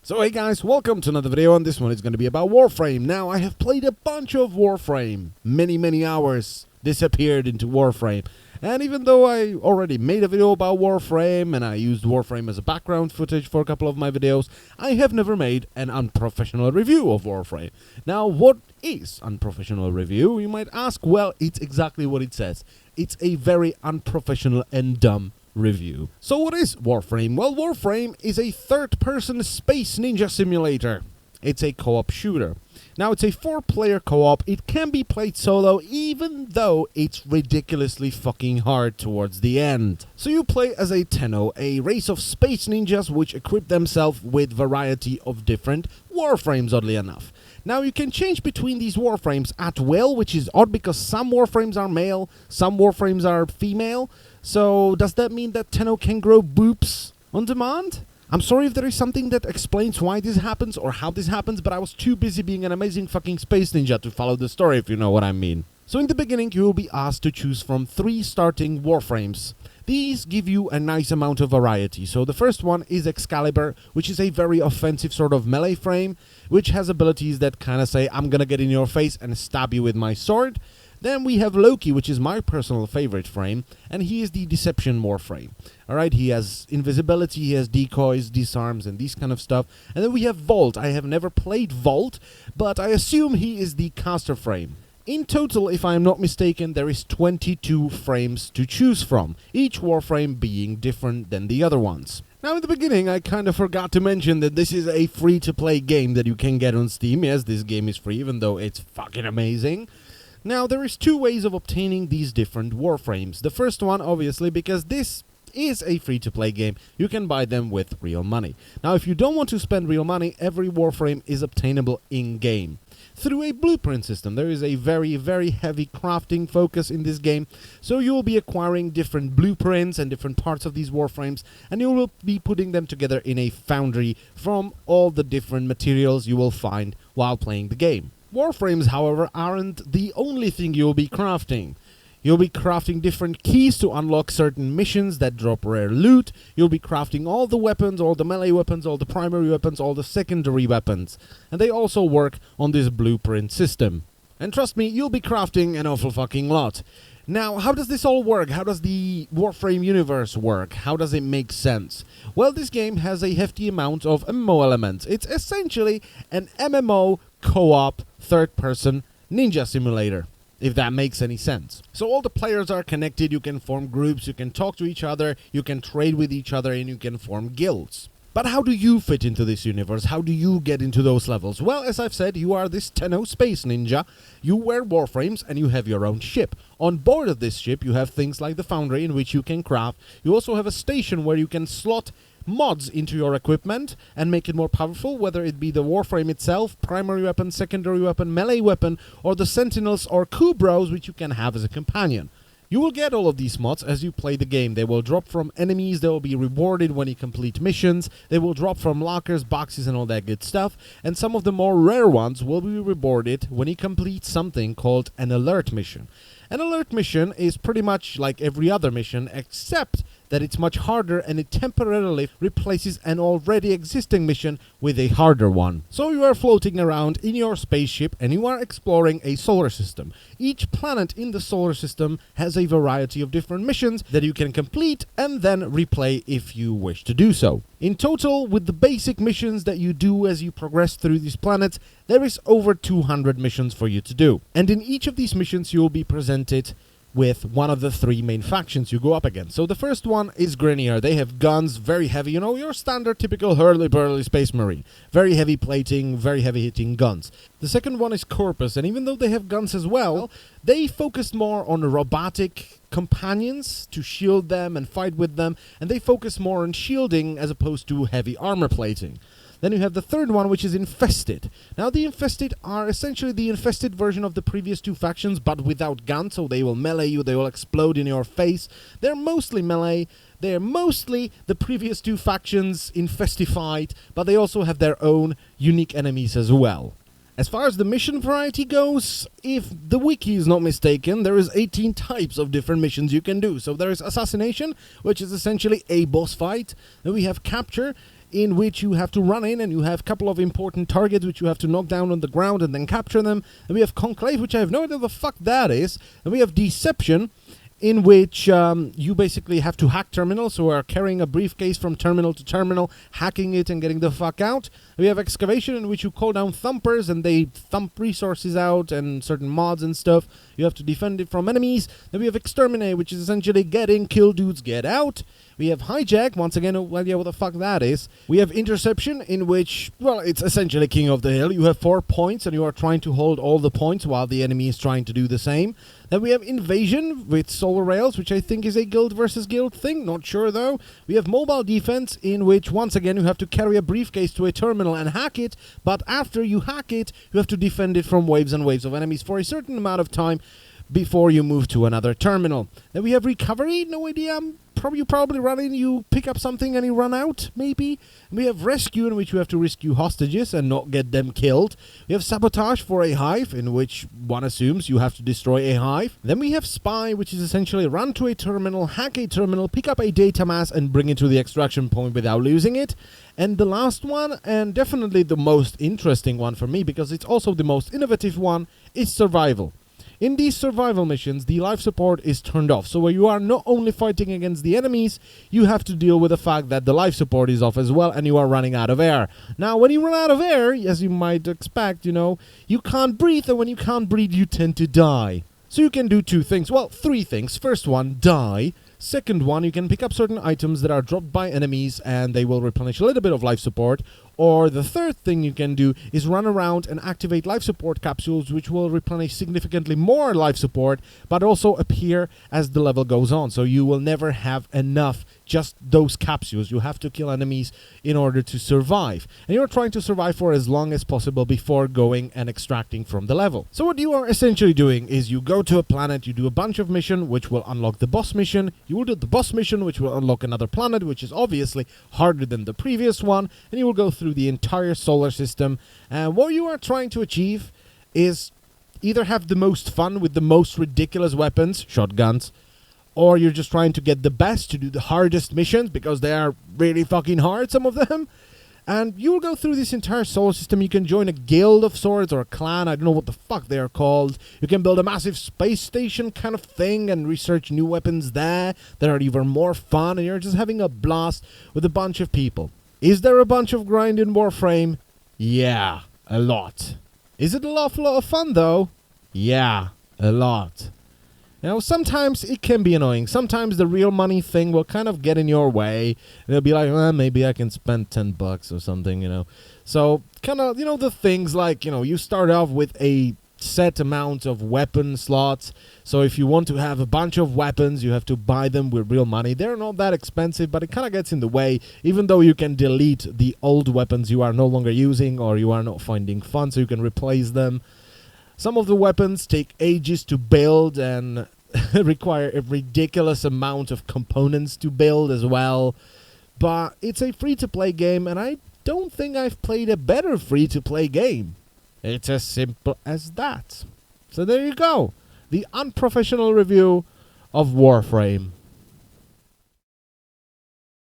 So hey guys, welcome to another video, and this one is going to be about Warframe. Now, I have played a bunch of Warframe, many hours disappeared into Warframe. And even though I already made a video about Warframe, and I used Warframe as a background footage for a couple of my videos, I have never made an unprofessional review of Warframe. Now, what is unprofessional review? You might ask. Well, it's exactly what it says. It's a very unprofessional and dumb review. So what is Warframe? Well, Warframe is a third-person space ninja simulator. It's a co-op shooter. Now, it's a 4-player co-op. It can be played solo, even though it's ridiculously fucking hard towards the end. So you play as a Tenno, a race of space ninjas which equip themselves with variety of different Warframes, oddly enough. Now, you can change between these Warframes at will, which is odd because some Warframes are male, some Warframes are female. So, does that mean that Tenno can grow boobs on demand? I'm sorry if there is something that explains why this happens or how this happens, but I was too busy being an amazing fucking space ninja to follow the story, if you know what I mean. So in the beginning, you will be asked to choose from 3 starting Warframes. These give you a nice amount of variety. So the first one is Excalibur, which is a very offensive sort of melee frame, which has abilities that kind of say, I'm gonna get in your face and stab you with my sword. Then we have Loki, which is my personal favorite frame, and he is the Deception Warframe. Alright, he has invisibility, he has decoys, disarms, and these kind of stuff. And then we have Volt. I have never played Volt, but I assume he is the Caster frame. In total, if I am not mistaken, there is 22 frames to choose from, each Warframe being different than the other ones. Now, in the beginning, I kind of forgot to mention that this is a free-to-play game that you can get on Steam. Yes, this game is free, even though it's fucking amazing. Now, there is 2 ways of obtaining these different Warframes. The first one, obviously, because this is a free-to-play game, you can buy them with real money. Now, if you don't want to spend real money, every Warframe is obtainable in-game through a blueprint system. There is a very heavy crafting focus in this game, so you will be acquiring different blueprints and different parts of these Warframes, and you will be putting them together in a foundry from all the different materials you will find while playing the game. Warframes, however, aren't the only thing you'll be crafting. You'll be crafting different keys to unlock certain missions that drop rare loot. You'll be crafting all the weapons, all the melee weapons, all the primary weapons, all the secondary weapons. And they also work on this blueprint system. And trust me, you'll be crafting an awful fucking lot. Now, how does this all work? How does the Warframe universe work? How does it make sense? Well, this game has a hefty amount of MMO elements. It's essentially an MMO co-op third-person ninja simulator, if that makes any sense. So all the players are connected, you can form groups, you can talk to each other, you can trade with each other, and you can form guilds. But how do you fit into this universe? How do you get into those levels? Well, as I've said, you are this Tenno space ninja, you wear Warframes, and you have your own ship. On board of this ship, you have things like the foundry in which you can craft. You also have a station where you can slot mods into your equipment and make it more powerful, whether it be the Warframe itself, primary weapon, secondary weapon, melee weapon, or the Sentinels or Kubros, which you can have as a companion. You will get all of these mods as you play the game. They will drop from enemies, they will be rewarded when you complete missions, they will drop from lockers, boxes, and all that good stuff, and some of the more rare ones will be rewarded when you complete something called an alert mission. An alert mission is pretty much like every other mission, except that it's much harder and it temporarily replaces an already existing mission with a harder one. So you are floating around in your spaceship and you are exploring a solar system. Each planet in the solar system has a variety of different missions that you can complete and then replay if you wish to do so. In total, with the basic missions that you do as you progress through these planets, there is over 200 missions for you to do. And in each of these missions you will be presented with one of the 3 main factions you go up against. So the first one is Grenier. They have guns, very heavy, you know, your standard typical hurly-burly space marine. Very heavy plating, very heavy hitting guns. The second one is Corpus, and even though they have guns as well, they focus more on robotic companions to shield them and fight with them, and they focus more on shielding as opposed to heavy armor plating. Then you have the third one, which is Infested. Now, the Infested are essentially the Infested version of the previous 2 factions, but without guns, so they will melee you, they will explode in your face. They're mostly melee, they're mostly the previous 2 factions Infestified, but they also have their own unique enemies as well. As far as the mission variety goes, if the wiki is not mistaken, there is 18 types of different missions you can do. So there is Assassination, which is essentially a boss fight. Then we have Capture. in which you have to run in and you have a couple of important targets which you have to knock down on the ground and then capture them. And we have Conclave, which I have no idea what the fuck that is. And we have Deception, in which you basically have to hack terminals, so we're carrying a briefcase from terminal to terminal, hacking it and getting the fuck out. We have Excavation, in which you call down thumpers and they thump resources out and certain mods and stuff. You have to defend it from enemies. Then we have Exterminate, which is essentially get in, kill dudes, get out. We have Hijack, once again, well, yeah, what the fuck that is. We have Interception, in which, well, it's essentially King of the Hill. You have 4 points, and you are trying to hold all the points while the enemy is trying to do the same. Then we have Invasion with Solar Rails, which I think is a guild versus guild thing. Not sure, though. We have Mobile Defense, in which, once again, you have to carry a briefcase to a terminal and hack it. But after you hack it, you have to defend it from waves and waves of enemies for a certain amount of time before you move to another terminal. Then we have Recovery, no idea. You probably run in, you pick up something and you run out, maybe. And we have Rescue, in which you have to rescue hostages and not get them killed. We have Sabotage for a hive, in which one assumes you have to destroy a hive. Then we have Spy, which is essentially run to a terminal, hack a terminal, pick up a data mass and bring it to the extraction point without losing it. And the last one, and definitely the most interesting one for me, because it's also the most innovative one, is Survival. In these survival missions, the life support is turned off, so where you are not only fighting against the enemies, you have to deal with the fact that the life support is off as well, and you are running out of air. Now, when you run out of air, as you might expect, you can't breathe, and when you can't breathe, you tend to die. So you can do 2 things, well, 3 things. First one, die. Second one, you can pick up certain items that are dropped by enemies, and they will replenish a little bit of life support. Or the third thing you can do is run around and activate life support capsules, which will replenish significantly more life support, but also appear as the level goes on. So you will never have enough, just those capsules. You have to kill enemies in order to survive. And you're trying to survive for as long as possible before going and extracting from the level. So what you are essentially doing is you go to a planet, you do a bunch of mission, which will unlock the boss mission. You will do the boss mission, which will unlock another planet, which is obviously harder than the previous one. And you will go through the entire solar system, and what you are trying to achieve is either have the most fun with the most ridiculous weapons, shotguns, or you're just trying to get the best to do the hardest missions, because they are really fucking hard, some of them. And you will go through this entire solar system. You can join a guild of sorts or a clan, I don't know what the fuck they're called. You can build a massive space station kind of thing and research new weapons there that are even more fun, and you're just having a blast with a bunch of people. Is there a bunch of grind in Warframe? Yeah, a lot. Is it a lot of fun, though? Yeah, a lot. Sometimes it can be annoying. Sometimes the real money thing will kind of get in your way. And it'll be like, maybe I can spend $10 or something, So, kind of, the things like, you start off with a set amount of weapon slots. So if you want to have a bunch of weapons, you have to buy them with real money. They're not that expensive, but it kind of gets in the way, even though you can delete the old weapons you are no longer using or you are not finding fun, so you can replace them. Some of the weapons take ages to build and require a ridiculous amount of components to build as well. But it's a free-to-play game, and I don't think I've played a better free-to-play game. It's as simple as that. So there you go. The unprofessional review of Warframe.